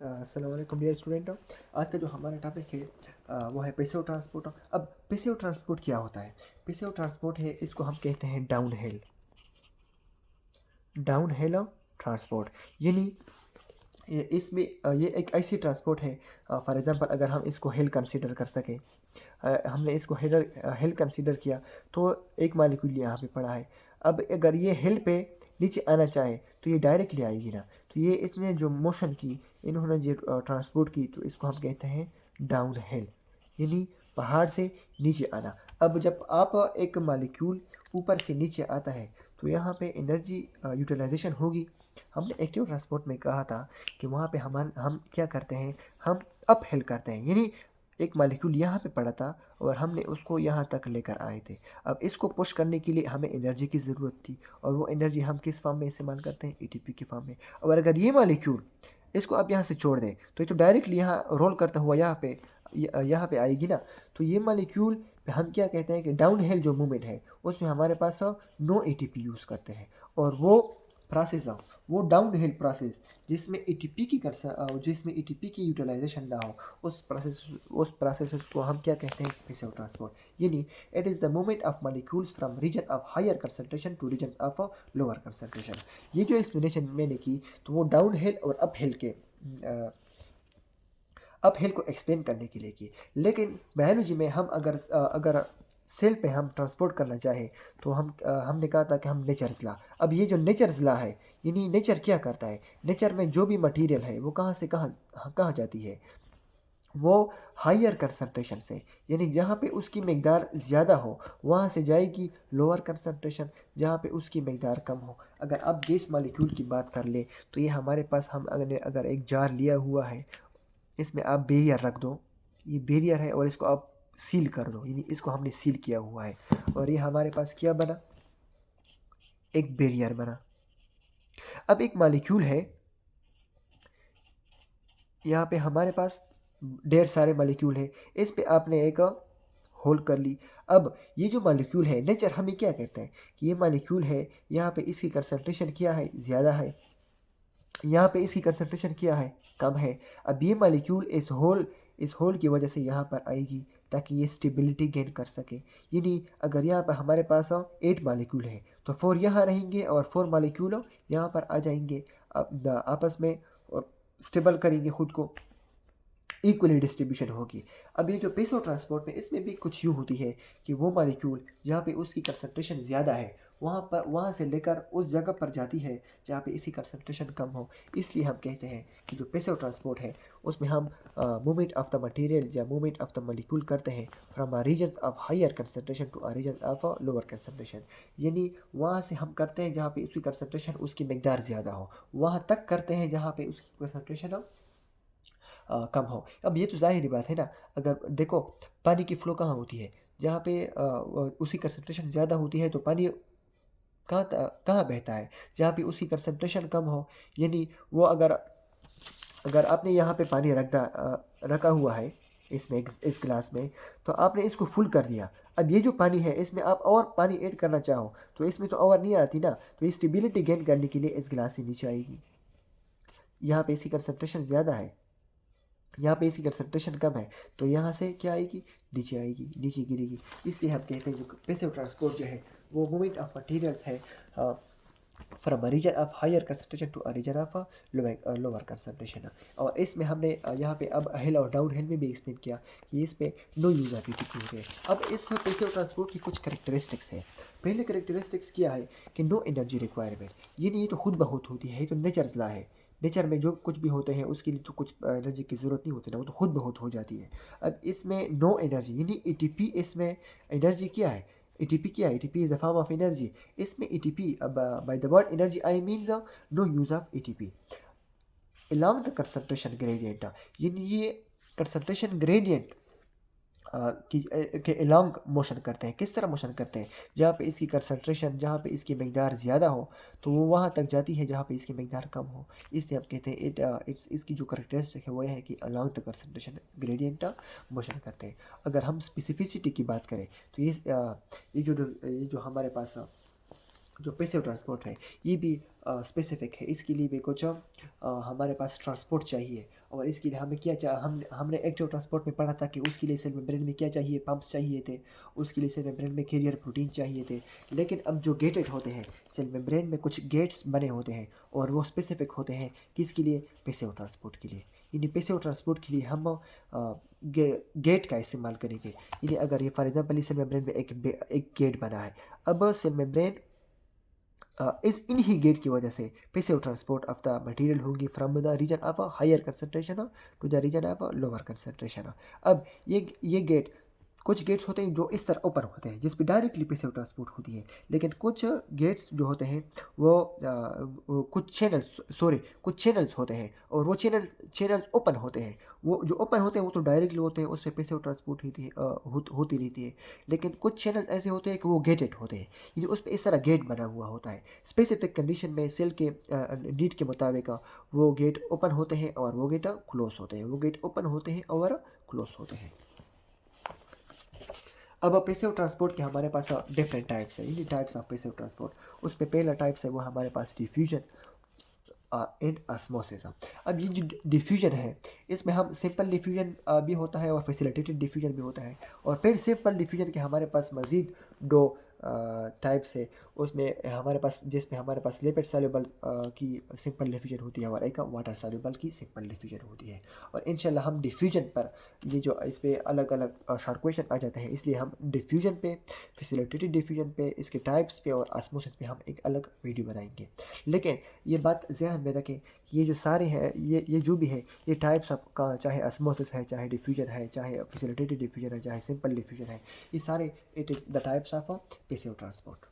अस्सलाम वालेकुम dear student. आज का जो हमारा टॉपिक है वो है पैसिव ट्रांसपोर्ट। अब पैसिव ट्रांसपोर्ट क्या होता है? पैसिव ट्रांसपोर्ट है, इसको हम कहते हैं डाउन हिल ट्रांसपोर्ट। यानी इसमें ये एक ऐसी ट्रांसपोर्ट है। फॉर एग्जांपल अगर हम इसको हिल कंसीडर कर सके, हमने इसको हिल कंसीडर किया तो एक मालिक्यूल यहाँ पे पड़ा है। अब अगर ये हिल पे नीचे आना चाहे तो ये डायरेक्टली आएगी ना। तो ये इसने जो मोशन की, इन्होंने जो ट्रांसपोर्ट की, तो इसको हम कहते हैं डाउन हिल, यानी पहाड़ से नीचे आना। अब जब आप एक मालिक्यूल ऊपर से नीचे आता है तो यहाँ पे एनर्जी यूटिलाइजेशन होगी। हमने एक्टिव ट्रांसपोर्ट में कहा था कि वहाँ पे हम क्या करते हैं, हम अप हिल करते हैं। यानी एक मालिक्यूल यहाँ पे पड़ा था और हमने उसको यहाँ तक लेकर आए थे। अब इसको पुश करने के लिए हमें एनर्जी की ज़रूरत थी, और वो एनर्जी हम किस फॉर्म में इस्तेमाल करते हैं? एटीपी के फॉर्म में। और अगर ये मालिक्यूल इसको आप यहाँ से छोड़ दें तो ये तो डायरेक्टली यहाँ रोल करता हुआ यहाँ पे आएगी ना। तो ये मालिक्यूल पे हम क्या कहते हैं कि डाउन हिल जो मूवमेंट है उसमें हमारे पास नो एटीपी यूज़ करते हैं। और वो डाउन हिल प्रोसेस जिसमें एटीपी की यूटिलाइजेशन ना हो, उस प्रोसेस को हम क्या कहते हैं? Passive transport. यानी it is the movement of molecules from region of higher concentration to region of lower concentration. ये जो एक्सप्लेनेशन मैंने की तो वो डाउन हिल और अप हिल को एक्सप्लेन करने के लिए की। लेकिन बायोलॉजी में हम अगर सेल पे हम ट्रांसपोर्ट करना चाहे तो हमने कहा था कि हम नेचर्स ला। अब ये जो नेचर्स ला है, यानी नेचर क्या करता है? नेचर में जो भी मटेरियल है वो कहाँ से कहाँ जाती है? वो हायर कंसंट्रेशन से, यानी जहाँ पे उसकी मकदार ज़्यादा हो वहाँ से जाएगी लोअर कंसंट्रेशन, जहाँ पे उसकी मकदार कम हो। अगर आप गैस मॉलिक्यूल की बात कर ले तो ये हमारे पास, हम अगर एक जार लिया हुआ है, इसमें आप बैरियर रख दो, ये बैरियर है, और इसको आप सील कर दो, यानी इसको हमने सील किया हुआ है, और ये हमारे पास क्या बना? एक बैरियर बना। अब एक मॉलिक्यूल है, यहाँ पे हमारे पास ढेर सारे मॉलिक्यूल हैं, इस पे आपने एक होल कर ली। अब ये जो मॉलिक्यूल है, नेचर हमें क्या कहता है कि ये मॉलिक्यूल है, यहाँ पे इसकी कंसंट्रेशन क्या है? ज़्यादा है। यहाँ पे इसकी कंसंट्रेशन क्या है? कम है। अब ये मॉलिक्यूल इस होल की वजह से यहाँ पर आएगी ताकि ये स्टेबिलिटी गेन कर सके। यानी अगर यहाँ पर हमारे पास 8 मॉलिक्यूल है तो 4 यहाँ रहेंगे और 4 मॉलिक्यूल यहाँ पर आ जाएंगे। अब आपस में स्टेबल करेंगे खुद को, इक्वली डिस्ट्रीब्यूशन होगी। अब ये जो पैसिव ट्रांसपोर्ट में, इसमें भी कुछ यूँ होती है कि वो मॉलिक्यूल जहाँ पे उसकी कंसंट्रेशन ज़्यादा है वहाँ से लेकर उस जगह पर जाती है जहाँ पे इसकी कंसंट्रेशन कम हो। इसलिए हम कहते हैं कि जो पैसिव ट्रांसपोर्ट है उसमें हम मूवमेंट ऑफ द मटेरियल या मूवमेंट ऑफ द मॉलिक्यूल करते हैं from a region of higher concentration to a region of lower concentration. यानी वहाँ से हम करते हैं जहाँ पे उसकी कंसंट्रेशन, उसकी मकदार ज़्यादा हो, वहाँ तक करते हैं जहाँ पे उसकी कंसंट्रेशन कम हो। अब ये तो ज़ाहिर बात है ना। अगर देखो, पानी की फ़्लो कहाँ होती है? जहाँ पे उसकी कंसंट्रेशन ज़्यादा होती है तो पानी कहाँ बहता है? जहाँ पे उसकी कंसंट्रेशन कम हो। यानी वो अगर अगर आपने यहाँ पे पानी रखा हुआ है, इसमें इस गिलास में, तो आपने इसको फुल कर दिया। अब ये जो पानी है इसमें आप और पानी ऐड करना चाहो तो इसमें तो और नहीं आती ना। तो ये स्टेबिलिटी गेन करने के लिए इस गिलास से नीचे आएगी। यहाँ पे इसकी कंसंट्रेशन ज़्यादा है, यहाँ पे इसकी कंसंट्रेशन कम है, तो यहाँ से क्या आएगी? नीचे आएगी, नीचे गिरेगी। इसलिए हम कहते हैं जो पैसिव ट्रांसपोर्ट जो है वो मूवमेंट ऑफ मटेरियल्स है from a region of higher concentration to a region of lower concentration. और इसमें हमने यहाँ पे अब हिल और डाउन हिल में भी एक्सप्लेन किया कि इस पे नो यूज ऑफ एटीपी होते हैं। अब इस पैसिव ट्रांसपोर्ट की कुछ करेक्टरिस्टिक्स है। पहले करेक्टरिस्टिक्स क्या है कि नो एनर्जी रिक्वायरमेंट। ये नहीं, ये तो खुद बहुत होती है, ये तो नेचर्स ला है। नेचर में जो कुछ भी होते हैं उसके लिए तो कुछ एनर्जी की ज़रूरत नहीं होती ना, वो तो खुद बहुत हो जाती है। अब इसमें नो एनर्जी, यानी एटीपी, इसमें एनर्जी क्या है? एटीपी क्या है? ATP is a form of energy. इसमें एटीपी, अब by the word energy I means no use of ATP along the concentration gradient. यानी ये कंसंट्रेशन ग्रेडियंट के along मोशन करते हैं। किस तरह मोशन करते हैं? जहाँ पे इसकी कंसंट्रेशन, जहाँ पे इसकी मकदार ज़्यादा हो तो वो वहाँ तक जाती है जहाँ पे इसकी मकदार कम हो। इसलिए हम कहते हैं इसकी जो करेक्टरिस्टिक है वो यह है कि along the concentration gradient motion करते हैं। अगर हम स्पेसिफिसिटी की बात करें तो ये जो हमारे पास जो पैसिव ट्रांसपोर्ट है ये भी स्पेसिफिक है। इसके लिए भी कुछ हमारे पास ट्रांसपोर्ट चाहिए, और इसके लिए हमें क्या हमने एक्टिव ट्रांसपोर्ट में पढ़ा था कि उसके लिए सेल मेम्ब्रेन में क्या चाहिए, पंप्स चाहिए थे, उसके लिए सेल मेम्ब्रेन में कैरियर प्रोटीन चाहिए थे। लेकिन अब जो गेटेड होते हैं, सेल मेम्ब्रेन में कुछ गेट्स बने होते हैं और वो स्पेसिफिक होते हैं किसके लिए, पैसिव ट्रांसपोर्ट के लिए। यानी पैसिव ट्रांसपोर्ट के लिए हम गेट का इस्तेमाल करेंगे। यानी अगर ये फॉर एग्जांपल सेल मेम्ब्रेन में एक गेट बना है, अब सेल मेम्ब्रेन इस इन्हीं गेट की वजह से passive transport of the material होगी from the region of a higher concentration to the region of a lower concentration. अब ये गेट, कुछ गेट्स होते हैं जो इस तरह ऊपर होते हैं जिस पे डायरेक्टली पैसिव ट्रांसपोर्ट होती है, लेकिन कुछ गेट्स जो होते हैं वो कुछ चैनल्स होते हैं, और वो चैनल्स ओपन होते हैं। वो जो ओपन होते हैं वो तो डायरेक्टली होते हैं, उससे पैसिव ट्रांसपोर्ट होती रहती है। लेकिन कुछ चैनल्स ऐसे होते हैं कि वो गेटेड होते हैं, यानी उस पर इस तरह गेट बना हुआ होता है। स्पेसिफिक कंडीशन में सेल के नीड के मुताबिक वो गेट ओपन होते हैं और वो गेट क्लोज होते हैं, वो गेट ओपन होते हैं और क्लोज होते हैं। अब पैसिव ट्रांसपोर्ट के हमारे पास डिफरेंट टाइप्स है, यानी टाइप्स ऑफ पैसिव ट्रांसपोर्ट। उस पर पहला टाइप्स है वो हमारे पास डिफ्यूजन एंड ऑस्मोसिस। अब ये जो डिफ्यूजन है इसमें हम सिंपल डिफ्यूजन भी होता है और फैसिलिटेटेड डिफ्यूजन भी होता है। और फिर सिंपल डिफ्यूजन के हमारे पास मज़ीद दो टाइप्स है। उसमें हमारे पास, जिसमें हमारे पास लिपिड सॉल्युबल की सिंपल डिफ्यूजन होती है और एक वाटर सॉल्युबल की सिंपल डिफ्यूजन होती है। और इंशाल्लाह हम डिफ्यूजन पर ये जो इस पर अलग अलग शॉर्ट क्वेश्चन आ जाते हैं, इसलिए हम डिफ्यूजन पे, फैसिलिटेटेड डिफ्यूजन पे, इसके टाइप्स पे और ऑस्मोसिस पे हम एक अलग वीडियो बनाएंगे। लेकिन ये बात ध्यान में रखें कि ये जो सारे हैं, ये जो भी है, ये टाइप्स ऑफ का, चाहे ऑस्मोसिस है, चाहे डिफ्यूजन है, चाहे फैसिलिटेटेड डिफ्यूजन है, चाहे सिंपल डिफ्यूजन है, ये सारे it is the types of passive transport.